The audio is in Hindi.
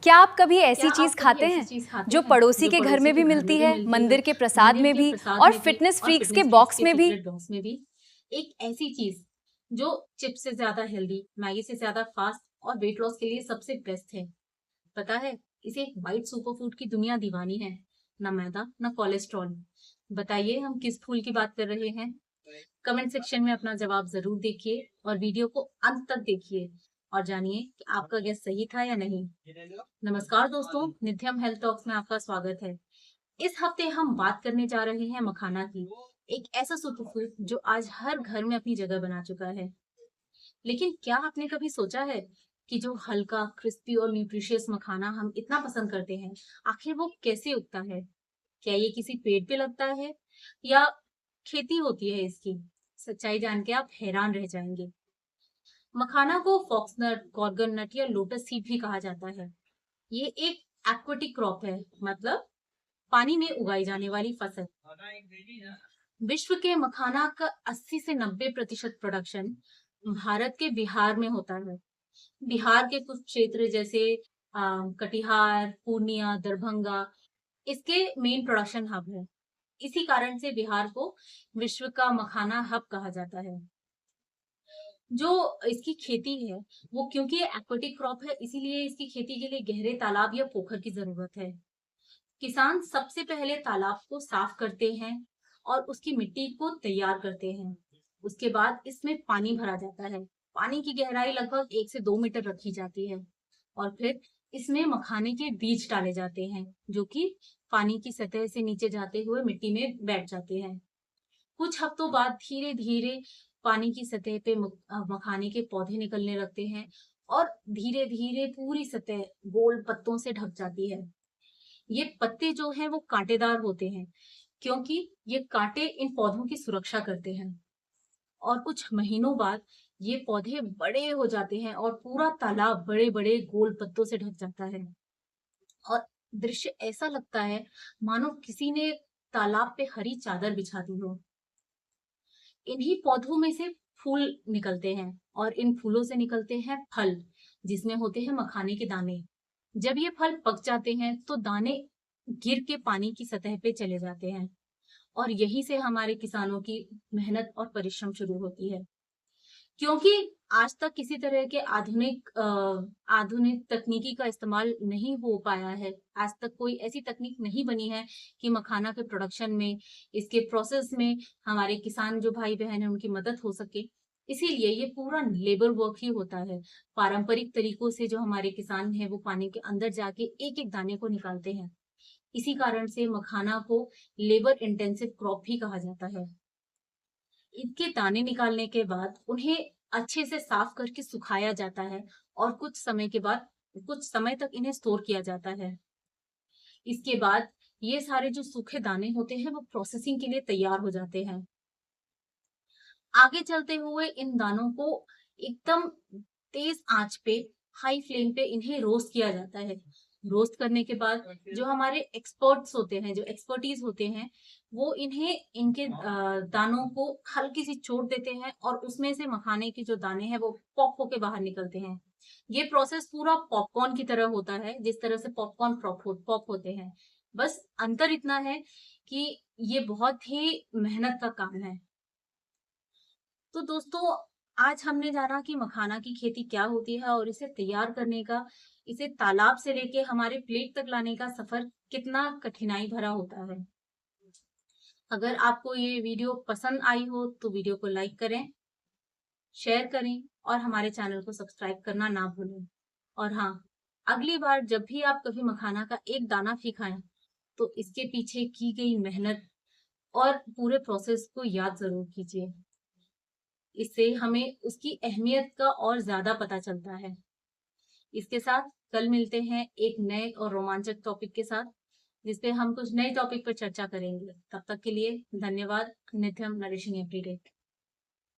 क्या आप कभी ऐसी चीज खाते हैं जो पड़ोसी के घर में भी मिलती है, मंदिर के प्रसाद में भी और फिटनेस फ्रीक्स के बॉक्स में भी? एक ऐसी चीज जो चिप्स से ज्यादा हेल्दी, मैगी से ज्यादा फास्ट और वेट लॉस के लिए सबसे बेस्ट है। पता है, इसे एक वाइट सुपर फूड की दुनिया दीवानी है। ना मैदा, ना कोलेस्ट्रॉल। बताइए हम किस फूल की बात कर रहे हैं? कमेंट सेक्शन में अपना जवाब जरूर देखिए और वीडियो को अंत तक देखिए और जानिए कि आपका गेस सही था या नहीं। नमस्कार दोस्तों, नित्यम हेल्थ टॉक्स में आपका स्वागत है। इस हफ्ते हम बात करने जा रहे हैं मखाना की, एक ऐसा सुपरफूड जो आज हर घर में अपनी जगह बना चुका है। लेकिन क्या आपने कभी सोचा है कि जो हल्का, क्रिस्पी और न्यूट्रिशियस मखाना हम इतना पसंद करते हैं, आखिर वो कैसे उगता है? क्या ये किसी पेड़ पे लगता है या खेती होती है इसकी? सच्चाई जान के आप हैरान रह जाएंगे। मखाना को फॉक्सनट, गॉर्गन नट या लोटस सीड भी कहा जाता है। ये एक एक्वेटिक क्रॉप है, मतलब पानी में उगाई जाने वाली फसल। विश्व के मखाना का 80 से 90% प्रोडक्शन भारत के बिहार में होता है। बिहार के कुछ क्षेत्र जैसे कटिहार, पूर्णिया, दरभंगा इसके मेन प्रोडक्शन हब है। इसी कारण से बिहार को विश्व का मखाना हब कहा जाता है। जो इसकी खेती है वो, क्योंकि ये एक्वेटिक क्रॉप है, इसीलिए इसकी खेती के लिए गहरे तालाब या पोखर की जरूरत है। किसान सबसे पहले तालाब को साफ करते हैं और उसकी मिट्टी को तैयार करते हैं। उसके बाद इसमें पानी भरा जाता है। पानी की गहराई लगभग 1 से 2 मीटर रखी जाती है और फिर इसमें मखाने के बीज डाले जाते हैं, जो कि पानी की सतह से नीचे जाते हुए मिट्टी में बैठ जाते हैं। कुछ हफ्तों बाद धीरे धीरे पानी की सतह पे मखाने के पौधे निकलने लगते हैं और धीरे धीरे पूरी सतह गोल पत्तों से ढक जाती है। ये पत्ते जो हैं वो कांटेदार होते हैं, क्योंकि ये कांटे इन पौधों की सुरक्षा करते हैं। और कुछ महीनों बाद ये पौधे बड़े हो जाते हैं और पूरा तालाब बड़े बड़े गोल पत्तों से ढक जाता है और दृश्य ऐसा लगता है मानो किसी ने तालाब पे हरी चादर बिछा दी हो। इन्हीं पौधों में से फूल निकलते हैं और इन फूलों से निकलते हैं फल, जिसमें होते हैं मखाने के दाने। जब ये फल पक जाते हैं तो दाने गिर के पानी की सतह पे चले जाते हैं और यहीं से हमारे किसानों की मेहनत और परिश्रम शुरू होती है। क्योंकि आज तक किसी तरह के आधुनिक तकनीकी का इस्तेमाल नहीं हो पाया है, आज तक कोई ऐसी तकनीक नहीं बनी है कि मखाना के प्रोडक्शन में, इसके प्रोसेस में हमारे किसान जो भाई बहन है उनकी मदद हो सके। इसीलिए ये पूरा लेबर वर्क ही होता है। पारंपरिक तरीकों से जो हमारे किसान हैं वो पानी के अंदर जाके एक एक दाने को निकालते हैं। इसी कारण से मखाना को लेबर इंटेंसिव क्रॉप भी कहा जाता है। इनके दाने निकालने के बाद उन्हें अच्छे से साफ करके सुखाया जाता है और कुछ समय तक इन्हें स्टोर किया जाता है। इसके बाद ये सारे जो सूखे दाने होते हैं वो प्रोसेसिंग के लिए तैयार हो जाते हैं। आगे चलते हुए इन दानों को एकदम तेज आंच पे, हाई फ्लेम पे इन्हें रोस्ट किया जाता है। रोस्ट करने के बाद जो हमारे एक्सपर्ट्स होते हैं, जो एक्सपर्टीज होते हैं, वो इन्हें इनके दानों को हल्की सी चोट देते हैं और उसमें से मखाने के जो दाने हैं वो पॉप होके बाहर निकलते हैं। ये प्रोसेस पूरा पॉपकॉर्न की तरह होता है, जिस तरह से पॉपकॉर्न पॉप होते हैं। बस अंतर इतना है कि ये बहुत ही मेहनत का काम है। तो दोस्तों, आज हमने जाना कि मखाना की खेती क्या होती है और इसे तैयार करने का, इसे तालाब से लेके हमारे प्लेट तक लाने का सफर कितना कठिनाई भरा होता है। अगर आपको ये वीडियो पसंद आई हो तो वीडियो को लाइक करें, शेयर करें और हमारे चैनल को सब्सक्राइब करना ना भूलें। और हाँ, अगली बार जब भी आप कभी मखाना का एक दाना भी खाएं तो इसके पीछे की गई मेहनत और पूरे प्रोसेस को याद जरूर कीजिए। इससे हमें उसकी अहमियत का और ज्यादा पता चलता है। इसके साथ कल मिलते हैं एक नए और रोमांचक टॉपिक के साथ, जिसपे हम कुछ नए टॉपिक पर चर्चा करेंगे। तब तक के लिए धन्यवाद। नित्यम नरिशिंग एवरीडे।